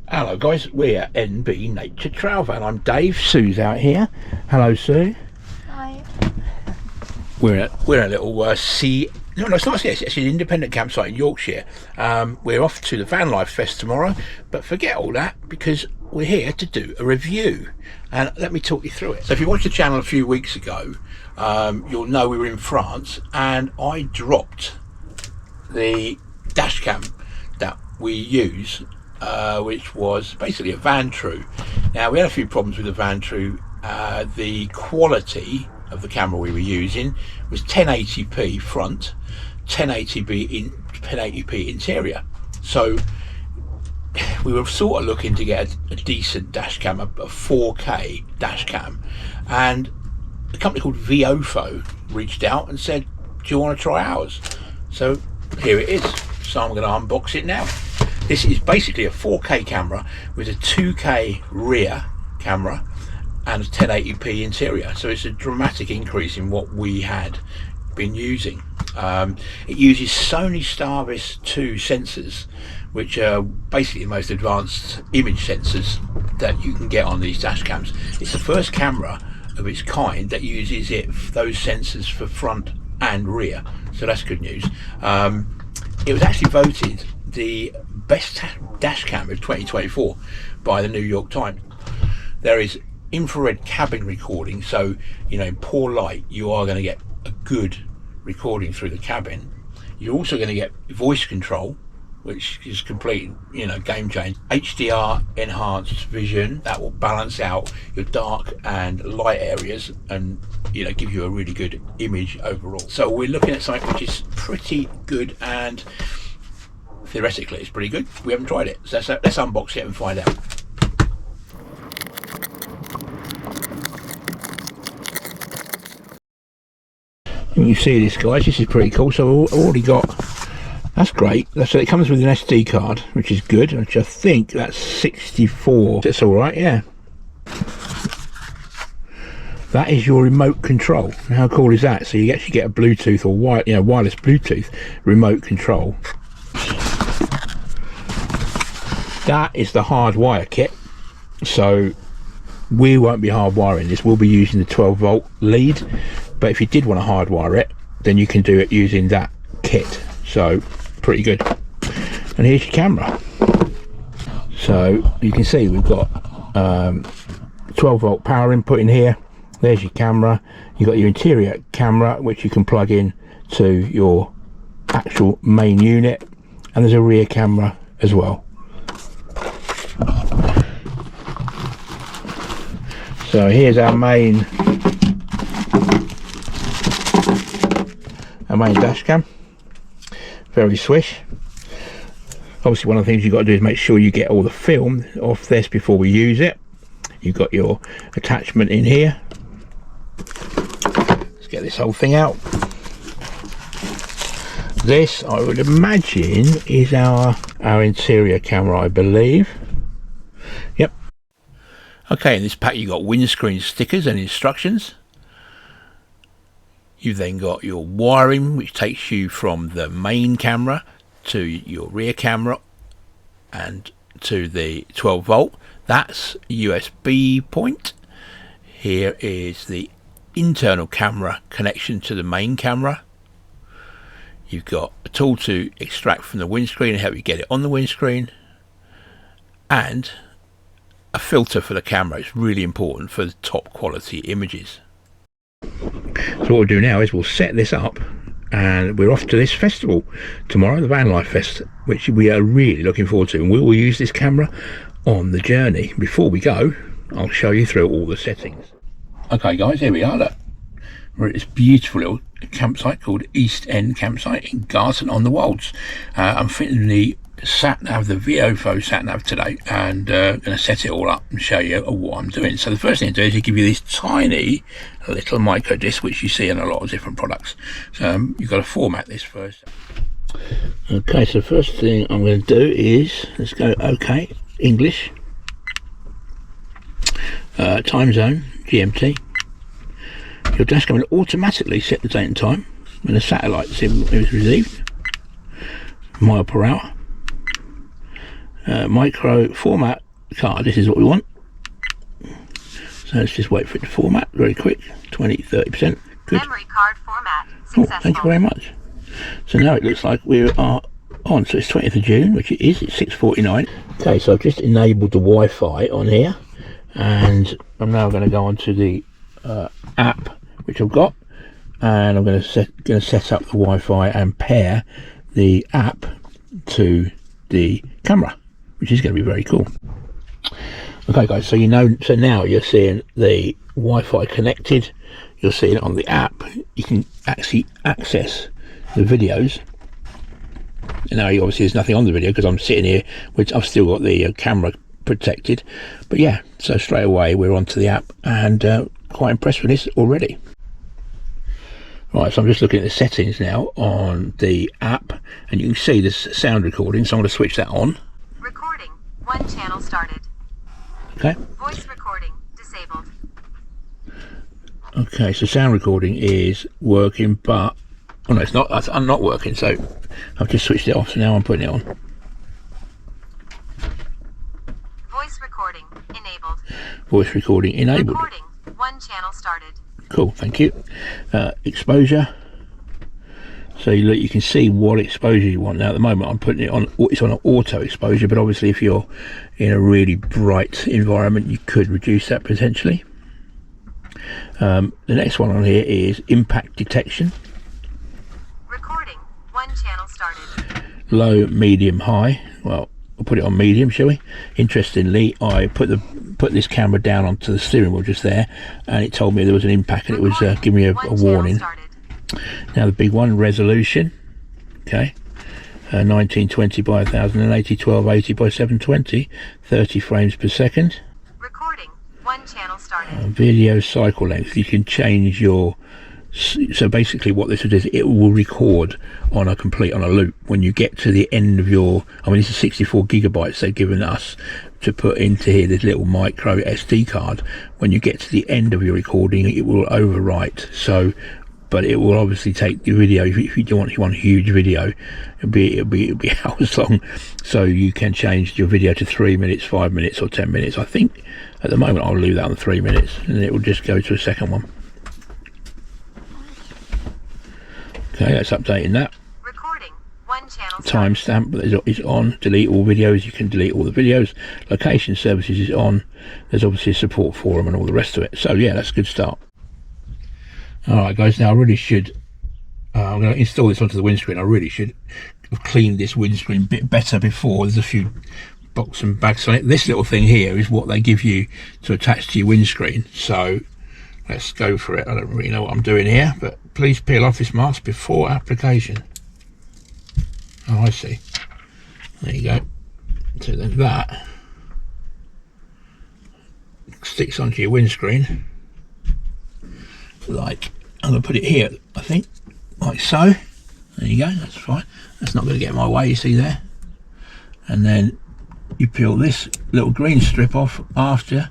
Hello guys, we're NB Nature Travel and I'm Dave. Sue's out here. Hello Sue. Hi. We're in a little no, it's not. It's actually an independent campsite in Yorkshire. We're off to the Van Life Fest tomorrow, but forget all that because we're here to do a review, and let me talk you through it. So if you watched the channel a few weeks ago, you'll know we were in France and I dropped the Dashcam that we use, which was basically a Vantrue. Now we had a few problems with the Vantrue. The quality of the camera we were using was 1080p front, 1080p interior. So we were sort of looking to get a decent dash cam, a 4K dash cam, and a company called Viofo reached out and said, do you want to try ours? So here it is. So I'm going to unbox it now. This is basically a 4K camera with a 2K rear camera and a 1080p interior, so it's a dramatic increase in what we had been using. It uses Sony Starvis 2 sensors, which are basically the most advanced image sensors that you can get on these dash cams. It's the first camera of its kind that uses those sensors for front and rear, so that's good news. It was actually voted the best dash cam of 2024 by the New York Times. There is infrared cabin recording, so in poor light you are going to get a good recording through the cabin. You're also going to get voice control, which is complete game change. HDR enhanced vision that will balance out your dark and light areas and give you a really good image overall. So we're looking at something which is pretty good, and theoretically it's pretty good. We haven't tried it, so let's unbox it and find out. You see this, guys, this is pretty cool. So I've already got, that's great. So it comes with an SD card, which is good, which I think that's 64. That's all right, yeah. That is your remote control. How cool is that? So you actually get a Bluetooth or wireless Bluetooth remote control. That is the hardwire kit. So we won't be hardwiring this. We'll be using the 12-volt lead. But if you did want to hardwire it, then you can do it using that kit. So pretty good. And here's your camera. So you can see we've got 12-volt power input in here. There's your camera. You've got your interior camera, which you can plug in to your actual main unit, and there's a rear camera as well. So here's our main dash cam. Very swish. Obviously one of the things you've got to do is make sure you get all the film off this before we use it. You've got your attachment in here. Let's get this whole thing out. This, I would imagine, is our interior camera, I believe. Yep. Okay, in this pack you've got windscreen stickers and instructions. You've then got your wiring, which takes you from the main camera to your rear camera and to the 12-volt. That's USB point. Here is the internal camera connection to the main camera. You've got a tool to extract from the windscreen and help you get it on the windscreen, and a filter for the camera. It's really important for the top quality images. So what we'll do now is we'll set this up, and we're off to this festival tomorrow, the Van Life Fest, which we are really looking forward to, and we will use this camera on the journey. Before we go, I'll show you through all the settings. Okay guys, here we are. Look, we're at this beautiful little campsite called East End Campsite in Garton on the Wolds. I'm fitting the sat-nav, the Viofo sat-nav today, and going to set it all up and show you what I'm doing. So the first thing to do is to give you this tiny little micro disc, which you see in a lot of different products. So you've got to format this first. Okay, so first thing I'm going to do is, let's go OK, English, time zone, GMT. Your dashcam will automatically set the date and time when the satellite signal is received, mile per hour. Micro format card. This is what we want. So let's just wait for it to format very quick. 20-30%. Good. Memory card format successful. Oh, thank you very much. So now it looks like we are on. So it's 20th of June, which it is. It's 6:49. Okay, so I've just enabled the Wi-Fi on here, and I'm now going to go onto the app which I've got, and I'm going to set up the Wi-Fi and pair the app to the camera, which is going to be very cool. Okay guys, so so now you're seeing the Wi-Fi connected, you're seeing it on the app, you can actually access the videos. And now obviously there's nothing on the video because I'm sitting here, which I've still got the camera protected, but yeah, so straight away we're onto the app, and quite impressed with this already. Right, so I'm just looking at the settings now on the app, and you can see this sound recording, so I'm going to switch that on. Recording, 1 channel started. Okay. Voice recording disabled. Okay, so sound recording is working, but oh no, it's not. I'm not working, so I've just switched it off. So now I'm putting it on. Voice recording enabled. Voice recording enabled. Recording, 1 channel started. Cool, thank you. Exposure. So you can see what exposure you want. Now at the moment I'm putting it on, it's on an auto exposure, but obviously if you're in a really bright environment you could reduce that potentially. The next one on here is impact detection. Recording, 1 channel started. Low, medium, high. Well, we'll put it on medium, shall we? Interestingly, I put this camera down onto the steering wheel just there, and it told me there was an impact, and it was giving me a warning. Now the big one, resolution. Okay, 1920 by 1080, 1280 by 720, 30 frames per second. Recording, 1 channel started. Video cycle length. You can change your. So basically, what this will do is it will record on a loop. When you get to the end of your, I mean, this is 64 gigabytes they've given us to put into here, this little micro SD card. When you get to the end of your recording, it will overwrite. So. But it will obviously take the video. If you want a huge video, it'll be hours long. So you can change your video to 3 minutes, 5 minutes, or 10 minutes. I think at the moment I'll leave that on 3 minutes, and then it will just go to a second one. Okay, that's updating that. Recording, 1 channel. Timestamp is on. Delete all videos. You can delete all the videos. Location services is on. There's obviously a support forum and all the rest of it. So yeah, that's a good start. Alright guys, now I really should, I'm going to install this onto the windscreen. I really should have cleaned this windscreen a bit better before. There's a few box and bags on it. This little thing here is what they give you to attach to your windscreen. So let's go for it. I don't really know what I'm doing here, but please peel off this mask before application. Oh, I see. There you go. So then that sticks onto your windscreen. Like, I'm going to put it here, I think, like so. There you go, that's fine. That's not going to get in my way, you see there. And then you peel this little green strip off after,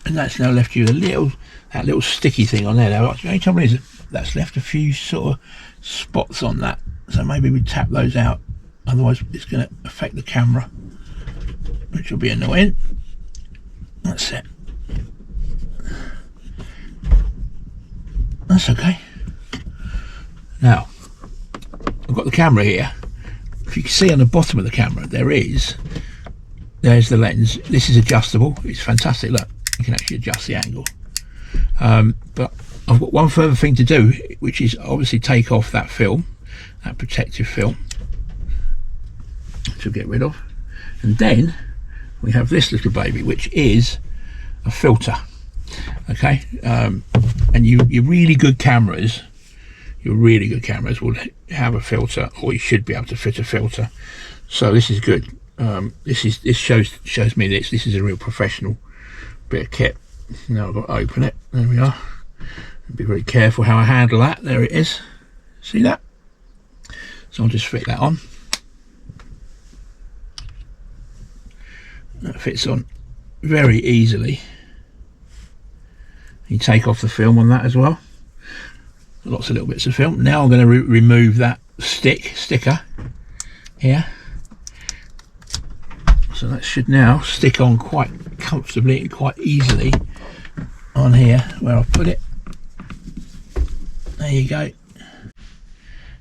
and that's now left you that little sticky thing on there. Now, the only trouble is that's left a few sort of spots on that, so maybe we tap those out, otherwise it's going to affect the camera, which will be annoying. That's it. That's okay. Now I've got the camera here. If you can see on the bottom of the camera, there's the lens. This is adjustable. It's fantastic. Look, you can actually adjust the angle. But I've got one further thing to do, which is obviously take off that film, that protective film, which we'll get rid of. And then we have this little baby, which is a filter. Okay, and your really good cameras will have a filter, or you should be able to fit a filter. So this is good. This shows me this is a real professional bit of kit. Now I've got to open it. There we are. Be very careful how I handle that. There it is. See that? So I'll just fit that on. That fits on very easily. You take off the film on that as well. Lots of little bits of film. Now I'm going to remove that sticker here. So that should now stick on quite comfortably and quite easily on here where I've put it. There you go.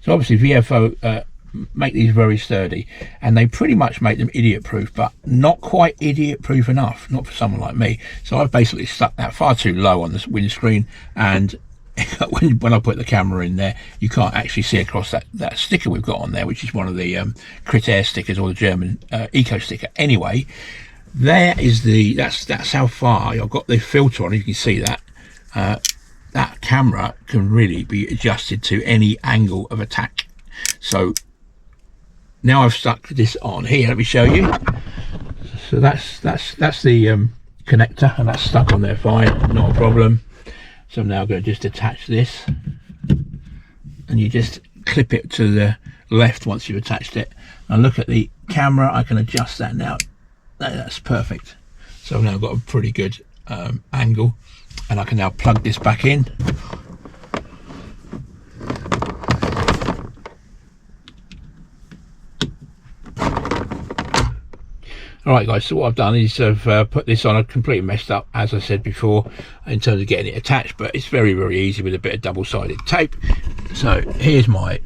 So obviously Viofo make these very sturdy, and they pretty much make them idiot proof, but not quite idiot proof enough, not for someone like me. So I've basically stuck that far too low on the windscreen, and when I put the camera in there, you can't actually see across that sticker we've got on there, which is one of the Critair stickers, or the German eco sticker. Anyway, there is that's how far I've got the filter on. You can see that that camera can really be adjusted to any angle of attack. So now I've stuck this on here, let me show you. So that's the connector, and that's stuck on there fine, not a problem. So I'm now going to just attach this, and you just clip it to the left once you've attached it. Now look at the camera, I can adjust that now. That's perfect. So I've now got a pretty good angle, and I can now plug this back in. Alright guys, so what I've done is I've put this on. I've completely messed up, as I said before, in terms of getting it attached, but it's very, very easy with a bit of double-sided tape. So here's my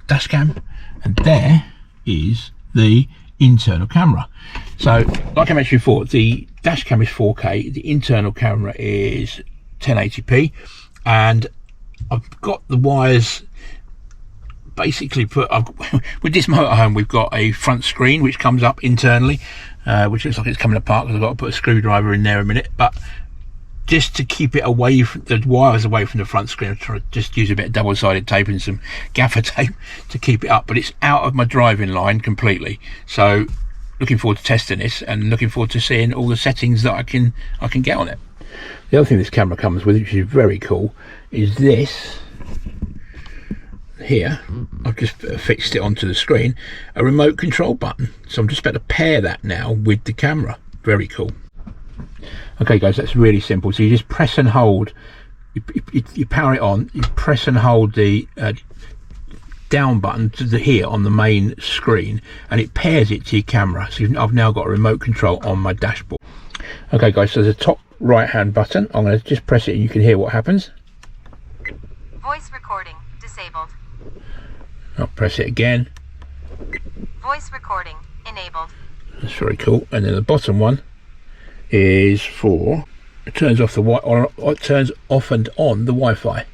dash cam, and there is the internal camera. So like I mentioned before, the dash cam is 4K, the internal camera is 1080p, and I've got the wires basically put with this motorhome. We've got a front screen which comes up internally, which looks like it's coming apart because I've got to put a screwdriver in there in a minute, but just to keep it away from the wires, away from the front screen, I'm trying to just use a bit of double-sided tape and some gaffer tape to keep it up, but it's out of my driving line completely. So looking forward to testing this, and looking forward to seeing all the settings that I can get on it. The other thing this camera comes with, which is very cool, is this here. I've just fixed it onto the screen, a remote control button. So I'm just about to pair that now with the camera. Very cool. Okay guys, that's really simple. So you just press and hold, you power it on, you press and hold the down button to the here on the main screen, and it pairs it to your camera. So I've now got a remote control on my dashboard. Okay guys, so there's a top right hand button. I'm going to just press it and you can hear what happens. Voice recording disabled. I'll press it again. Voice recording enabled. That's very cool. And then the bottom one is for, it turns off the it turns off and on the Wi-Fi.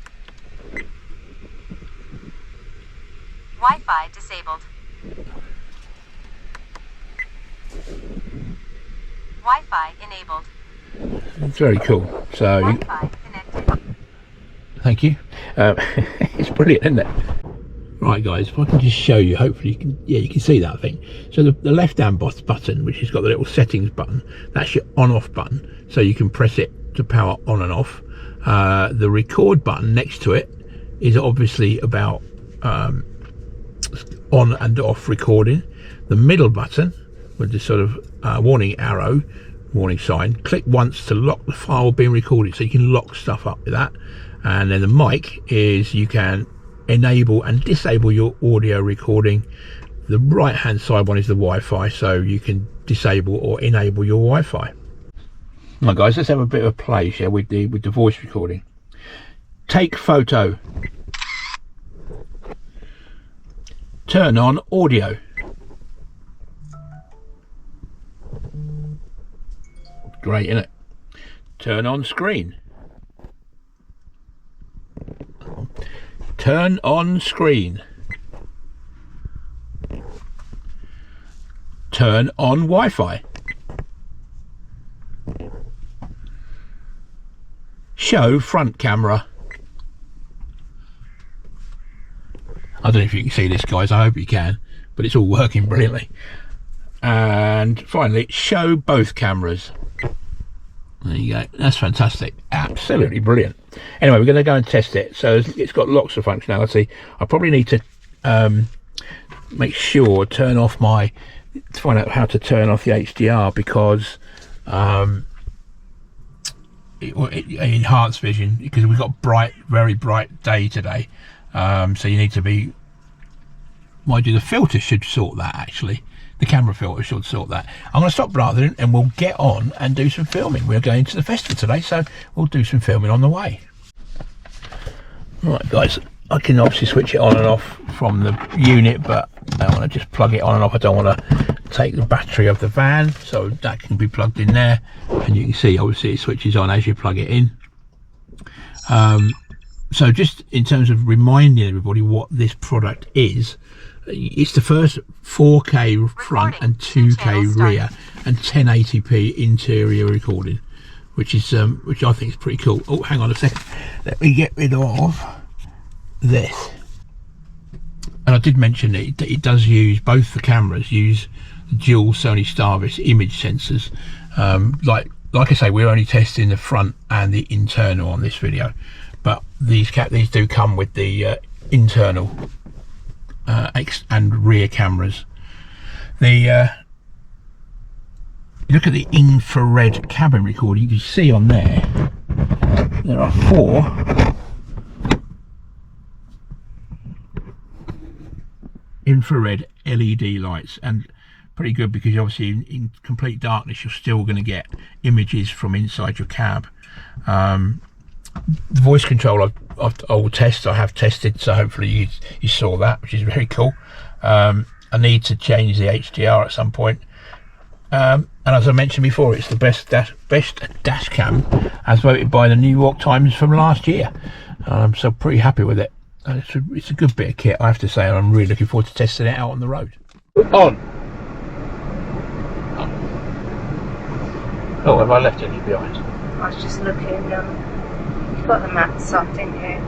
Wi-Fi disabled. Wi-Fi enabled. It's very cool. So Wi-Fi connected. thank you. It's brilliant, isn't it? Right guys, if I can just show you, hopefully you can, yeah, you can see that thing. So the left hand button, which has got the little settings button, that's your on off button, so you can press it to power on and off. The record button next to it is obviously about on and off recording. The middle button with this sort of warning arrow, warning sign, click once to lock the file being recorded, so you can lock stuff up with that. And then the mic is, you can enable and disable your audio recording. The right hand side one is the Wi-Fi, so you can disable or enable your Wi-Fi. Right guys, let's have a bit of a play here with the voice recording. Take photo. Turn on audio. Great, isn't it? Turn on screen. Turn on screen. Turn on Wi-Fi. Show front camera. I don't know if you can see this guys, I hope you can, but it's all working brilliantly. And finally, show both cameras. There you go, that's fantastic, absolutely brilliant. Anyway, we're going to go and test it. So it's got lots of functionality. I probably need to make sure, turn off to find out how to turn off the HDR, because enhanced vision, because we've got very bright day today. So you need to be, mind you, the filter should sort that actually. The camera filter should sort that. I'm going to stop blathering and we'll get on and do some filming. We're going to the festival today, so we'll do some filming on the way. Right guys, I can obviously switch it on and off from the unit, but I want to just plug it on and off. I don't want to take the battery of the van, so that can be plugged in there, and you can see obviously it switches on as you plug it in. So just in terms of reminding everybody what this product is, it's the first 4K front and 2K rear and 1080p interior recording, which I think is pretty cool. Oh, hang on a second, let me get rid of this. And I did mention that it does use, both the cameras use dual Sony Starvis image sensors. Like I say, we're only testing the front and the internal on this video, but these do come with the internal and rear cameras. You look at the infrared cabin recording, you can see on there are 4 infrared LED lights, and pretty good because obviously in complete darkness you're still going to get images from inside your cab. The voice control I will test. I have tested, so hopefully you saw that, which is very cool. I need to change the HDR at some point, and as I mentioned before, it's the best dash cam as voted by the New York Times from last year. I'm so pretty happy with it. It's a good bit of kit, I have to say, and I'm really looking forward to testing it out on the road. On. Oh, have I left any behind? I was just looking, you've got the mats up, didn't you?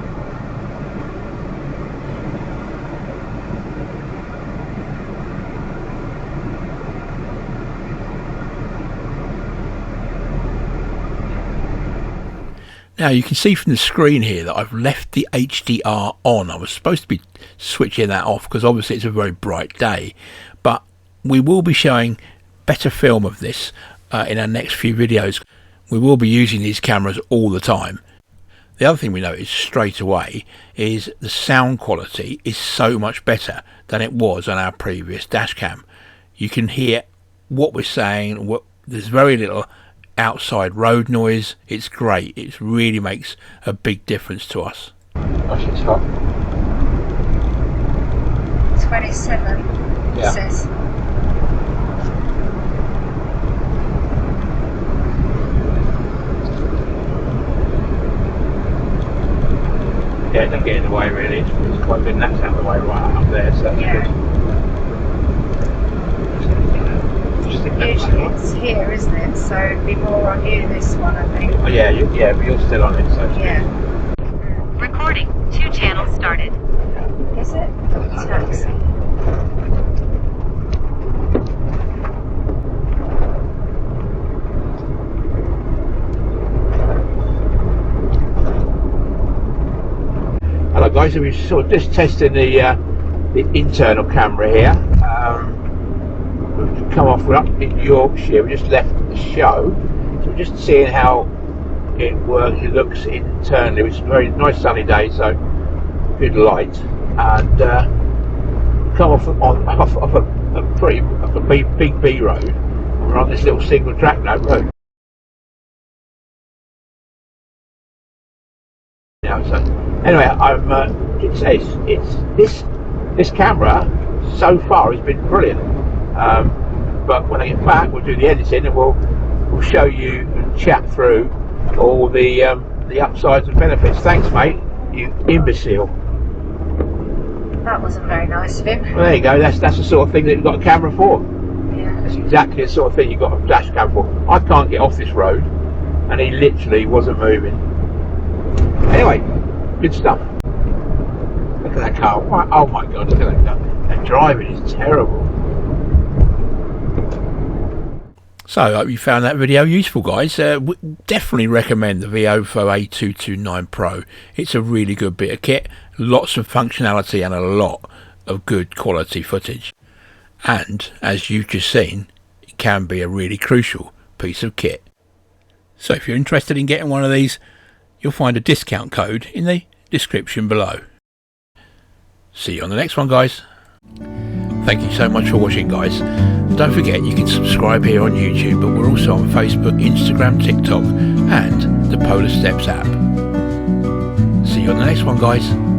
Now you can see from the screen here that I've left the HDR on. I was supposed to be switching that off because obviously it's a very bright day, but we will be showing better film of this in our next few videos. We will be using these cameras all the time. The other thing we noticed straight away is the sound quality is so much better than it was on our previous dash cam. You can hear what we're saying, there's very little outside road noise. It's great. It really makes a big difference to us. Gosh, it's hot. 27, yeah. It says. Yeah, it doesn't get in the way really. It's quite good, and that's out of the way right up there, so that's good. Usually it's here, isn't it? So it'd be more on you, this one, I think. Oh yeah, but you're still on it, so. Yeah. Recording. 2 channels started. Is it? Taxi. Hello guys, so we're sort of just testing the internal camera here. We've come off, we're up in Yorkshire, we just left the show, so we're just seeing how it works, it looks internally. It's a very nice sunny day, so good light, and come off a big B road, and we're on this little single track road now. So anyway, it says it's this camera so far has been brilliant. But when I get back, we'll do the editing and we'll show you and chat through all the upsides and benefits. Thanks, mate. You imbecile. That wasn't very nice of him. Well, there you go. That's the sort of thing that you've got a camera for. Yeah. That's exactly the sort of thing you've got a dash cam for. I can't get off this road, and he literally wasn't moving. Anyway, good stuff. Look at that car. Oh my God! Look at that car. That driving is terrible. So I hope you found that video useful, guys. Definitely recommend the Viofo A229 Pro. It's a really good bit of kit, lots of functionality and a lot of good quality footage. And as you've just seen, it can be a really crucial piece of kit. So if you're interested in getting one of these, you'll find a discount code in the description below. See you on the next one, guys. Thank you so much for watching, guys. Don't forget you can subscribe here on YouTube, but we're also on Facebook, Instagram, TikTok and the Polar Steps app. See you on the next one, guys.